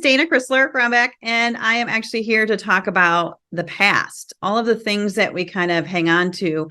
Dana Crysler-Crombach, and I am actually here to talk about the past, all of the things that we kind of hang on to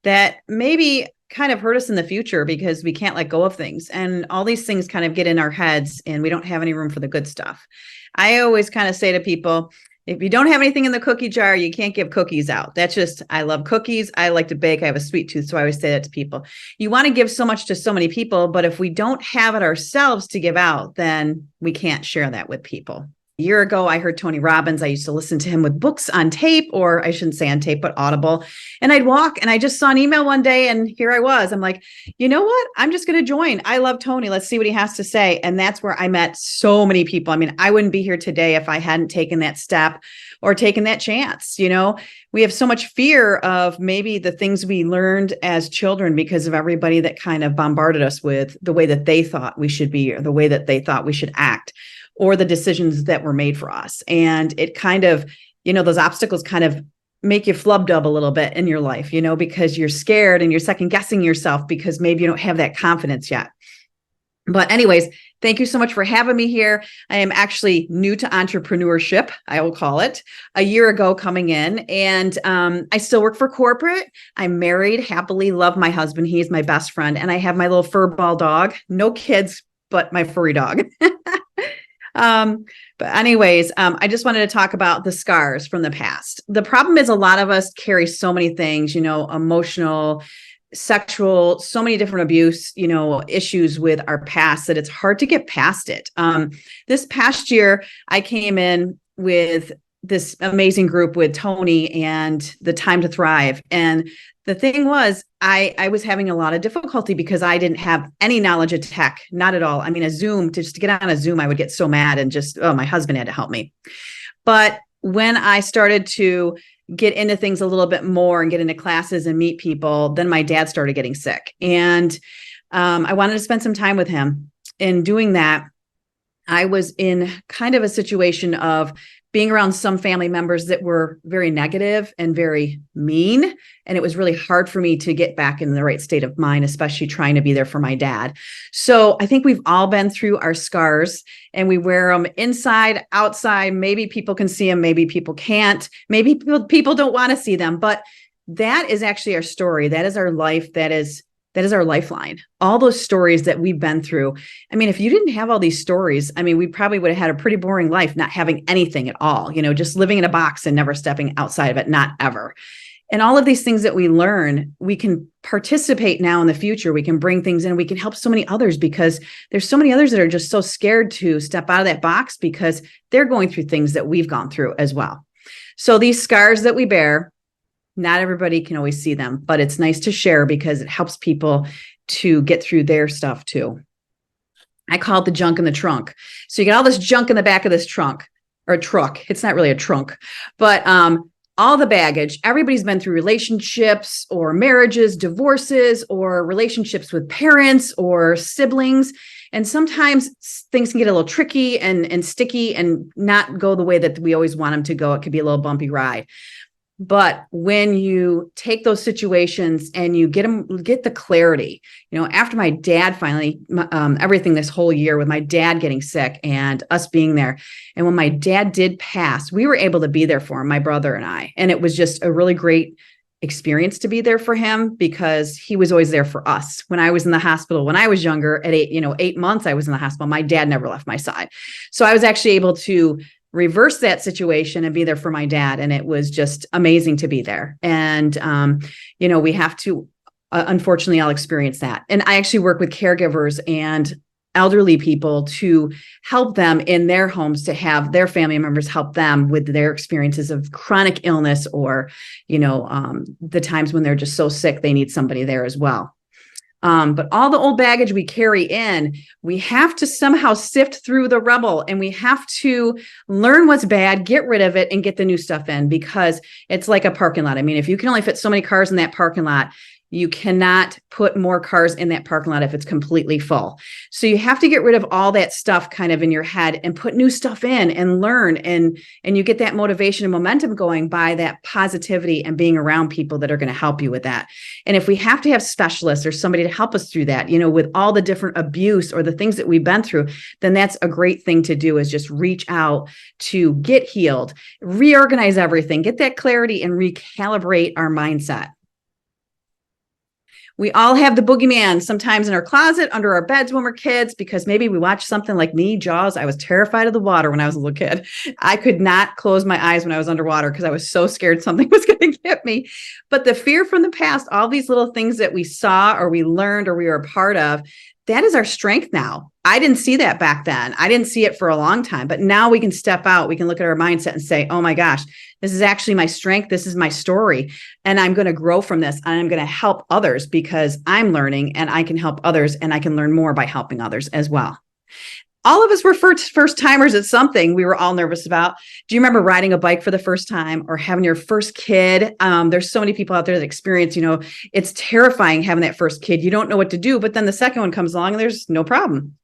that maybe kind of hurt us in the future because we can't let go of things. And all these things kind of get in our heads and we don't have any room for the good stuff. I always kind of say to people, if you don't have anything in the cookie jar, you can't give cookies out. That's just, I love cookies. I like to bake. I have a sweet tooth. So I always say that to people. You want to give so much to so many people, but if we don't have it ourselves to give out, then we can't share that with people. A year ago, I heard Tony Robbins. I used to listen to him with books on tape, or I shouldn't say on tape, but Audible. And I'd walk and I just saw an email one day and here I was. I'm like, you know what? I'm just going to join. I love Tony. Let's see what he has to say. And that's where I met so many people. I mean, I wouldn't be here today if I hadn't taken that step or taken that chance. You know, we have so much fear of maybe the things we learned as children because of everybody that kind of bombarded us with the way that they thought we should be or the way that they thought we should act, or the decisions that were made for us. And it kind of, you know, those obstacles kind of make you flub dub a little bit in your life, you know, because you're scared and you're second guessing yourself because maybe you don't have that confidence yet. But anyways, thank you so much for having me here. I am actually new to entrepreneurship, I will call it, a year ago coming in. And I still work for corporate. I'm married, happily love my husband. He is my best friend. And I have my little fur ball dog, no kids, but my furry dog. But anyways, I just wanted to talk about the scars from the past. The problem is a lot of us carry so many things, you know, emotional, sexual, so many different abuse, you know, issues with our past that it's hard to get past it. This past year, I came in with this amazing group with Tony and the Time to Thrive. And the thing was, I was having a lot of difficulty because I didn't have any knowledge of tech, not at all. I mean, just to get on a Zoom, I would get so mad and just, oh, my husband had to help me. But when I started to get into things a little bit more and get into classes and meet people, then my dad started getting sick. And I wanted to spend some time with him. In doing that, I was in kind of a situation of being around some family members that were very negative and very mean. And it was really hard for me to get back in the right state of mind, especially trying to be there for my dad. So I think we've all been through our scars and we wear them inside, outside. Maybe people can see them, maybe people can't. Maybe people don't want to see them, but that is actually our story. That is our life. That is our lifeline. All those stories that we've been through. I mean, if you didn't have all these stories, I mean, we probably would have had a pretty boring life, not having anything at all, you know, just living in a box and never stepping outside of it, not ever. And all of these things that we learn, we can participate now in the future. We can bring things in. We can help so many others because there's so many others that are just so scared to step out of that box because they're going through things that we've gone through as well. So these scars that we bear, not everybody can always see them, but it's nice to share because it helps people to get through their stuff too. I call it the junk in the trunk. So you get all this junk in the back of this trunk or truck. It's not really a trunk, but all the baggage. Everybody's been through relationships or marriages, divorces, or relationships with parents or siblings. And sometimes things can get a little tricky and sticky and not go the way that we always want them to go. It could be a little bumpy ride. But when you take those situations and you get the clarity, you know, after my dad finally, everything this whole year with my dad getting sick and us being there. And when my dad did pass, we were able to be there for him, my brother and I. And it was just a really great experience to be there for him because he was always there for us. When I was in the hospital, when I was younger at 8 months, I was in the hospital. My dad never left my side. So I was actually able to reverse that situation and be there for my dad. And it was just amazing to be there. And, you know, we have to, unfortunately, I'll experience that. And I actually work with caregivers and elderly people to help them in their homes, to have their family members help them with their experiences of chronic illness or, you know, the times when they're just so sick, they need somebody there as well. But all the old baggage we carry in, we have to somehow sift through the rubble and we have to learn what's bad, get rid of it and get the new stuff in because it's like a parking lot. I mean, if you can only fit so many cars in that parking lot, You cannot put more cars in that parking lot if it's completely full. So you have to get rid of all that stuff kind of in your head and put new stuff in and learn. And you get that motivation and momentum going by that positivity and being around people that are going to help you with that. And if we have to have specialists or somebody to help us through that, with all the different abuse or the things that we've been through, then that's a great thing to do, is just reach out to get healed, reorganize everything, get that clarity, and recalibrate our mindset. We all have the boogeyman sometimes in our closet, under our beds when we're kids, because maybe we watched something like me, Jaws. I was terrified of the water when I was a little kid. I could not close my eyes when I was underwater because I was so scared something was going to get me. But the fear from the past, all these little things that we saw or we learned or we were a part of, that is our strength now. I didn't see that back then. I didn't see it for a long time, but now we can step out. We can look at our mindset and say, oh my gosh, this is actually my strength. This is my story. And I'm going to grow from this. And I'm going to help others because I'm learning, and I can help others, and I can learn more by helping others as well. All of us were first timers at something we were all nervous about. Do you remember riding a bike for the first time or having your first kid? There's so many people out there that experience, it's terrifying having that first kid. You don't know what to do, but then the second one comes along and there's no problem.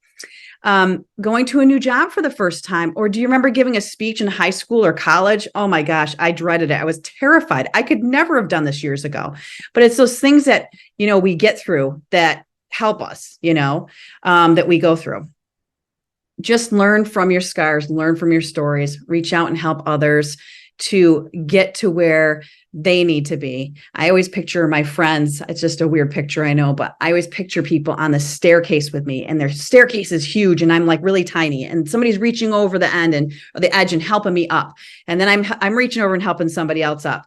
Going to a new job for the first time. Or do you remember giving a speech in high school or college? Oh my gosh, I dreaded it. I was terrified. I could never have done this years ago, but it's those things that, we get through that help us, that we go through. Just learn from your scars, learn from your stories, reach out and help others to get to where they need to be. I always picture my friends. It's just a weird picture, I know, but I always picture people on the staircase with me, and their staircase is huge and I'm like really tiny, and somebody's reaching over the end or the edge and helping me up. And then I'm reaching over and helping somebody else up.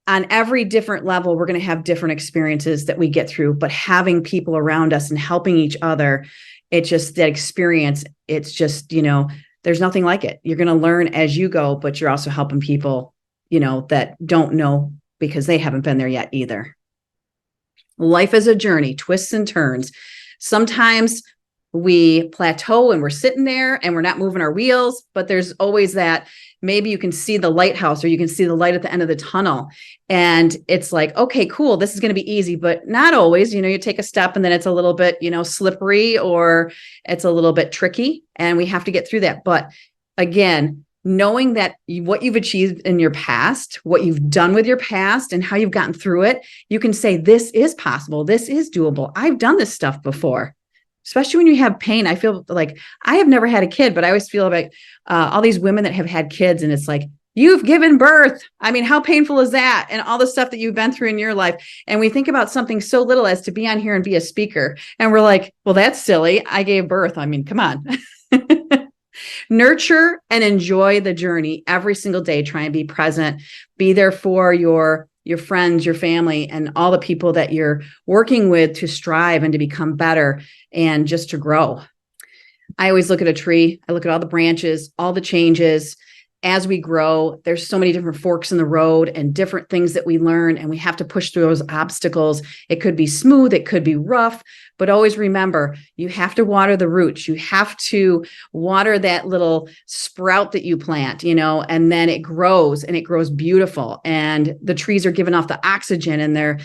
On every different level, we're going to have different experiences that we get through, but having people around us and helping each other, it's just that experience. It's just, there's nothing like it. You're going to learn as you go, but you're also helping people, that don't know because they haven't been there yet either. Life is a journey, twists and turns. Sometimes we plateau and we're sitting there and we're not moving our wheels, but there's always that, maybe you can see the lighthouse or you can see the light at the end of the tunnel. And it's like, okay, cool, this is going to be easy, but not always. You take a step and then it's a little bit, slippery, or it's a little bit tricky, and we have to get through that. But again, knowing that what you've achieved in your past, what you've done with your past and how you've gotten through it, you can say, this is possible. This is doable. I've done this stuff before. Especially when you have pain. I feel like I have never had a kid, but I always feel like all these women that have had kids, and it's like, you've given birth. I mean, how painful is that? And all the stuff that you've been through in your life. And we think about something so little as to be on here and be a speaker. And we're like, well, that's silly. I gave birth. I mean, come on. Nurture and enjoy the journey every single day. Try and be present. Be there for your friends, your family, and all the people that you're working with to strive and to become better and just to grow. I always look at a tree. I look at all the branches, all the changes. As we grow, there's so many different forks in the road and different things that we learn, and we have to push through those obstacles. It could be smooth, it could be rough, but always remember, you have to water the roots. You have to water that little sprout that you plant, and then it grows, and it grows beautiful. And the trees are giving off the oxygen, and they're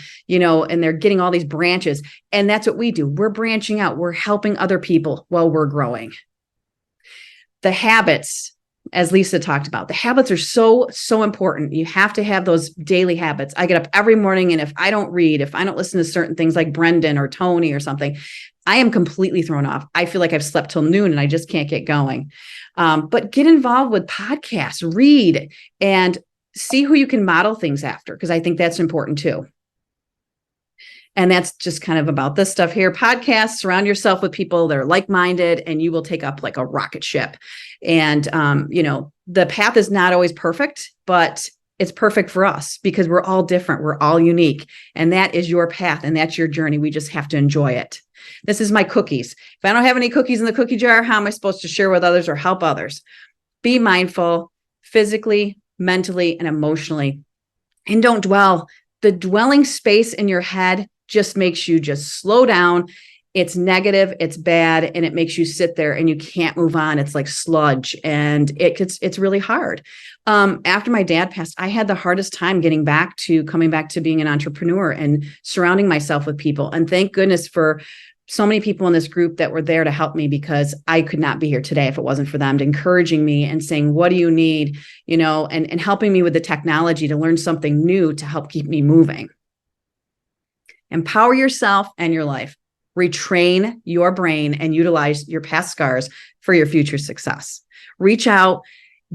getting all these branches. And that's what we do. We're branching out. We're helping other people while we're growing. The habits, as Lisa talked about, the habits are so, so important. You have to have those daily habits. I get up every morning, and if I don't read, if I don't listen to certain things like Brendan or Tony or something, I am completely thrown off. I feel like I've slept till noon and I just can't get going. But get involved with podcasts, read, and see who you can model things after, because I think that's important too. And that's just kind of about this stuff here. Podcasts, surround yourself with people that are like-minded, and you will take up like a rocket ship. And, the path is not always perfect, but it's perfect for us because we're all different. We're all unique. And that is your path, and that's your journey. We just have to enjoy it. This is my cookies. If I don't have any cookies in the cookie jar, how am I supposed to share with others or help others? Be mindful physically, mentally, and emotionally. And don't dwell. The dwelling space in your head just makes you just slow down It's negative, it's bad, and it makes you sit there and you can't move on. It's like sludge, and it's really hard. After my dad passed, I had the hardest time coming back to being an entrepreneur and surrounding myself with people. And thank goodness for so many people in this group that were there to help me, because I could not be here today if it wasn't for them encouraging me and saying, what do you need? And helping me with the technology to learn something new to help keep me moving. Empower yourself and your life. Retrain your brain and utilize your past scars for your future success. Reach out,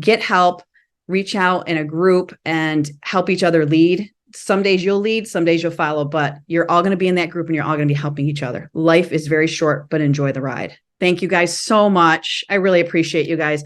get help, reach out in a group and help each other lead. Some days you'll lead, some days you'll follow, but you're all going to be in that group and you're all going to be helping each other. Life is very short, but enjoy the ride. Thank you guys so much. I really appreciate you guys.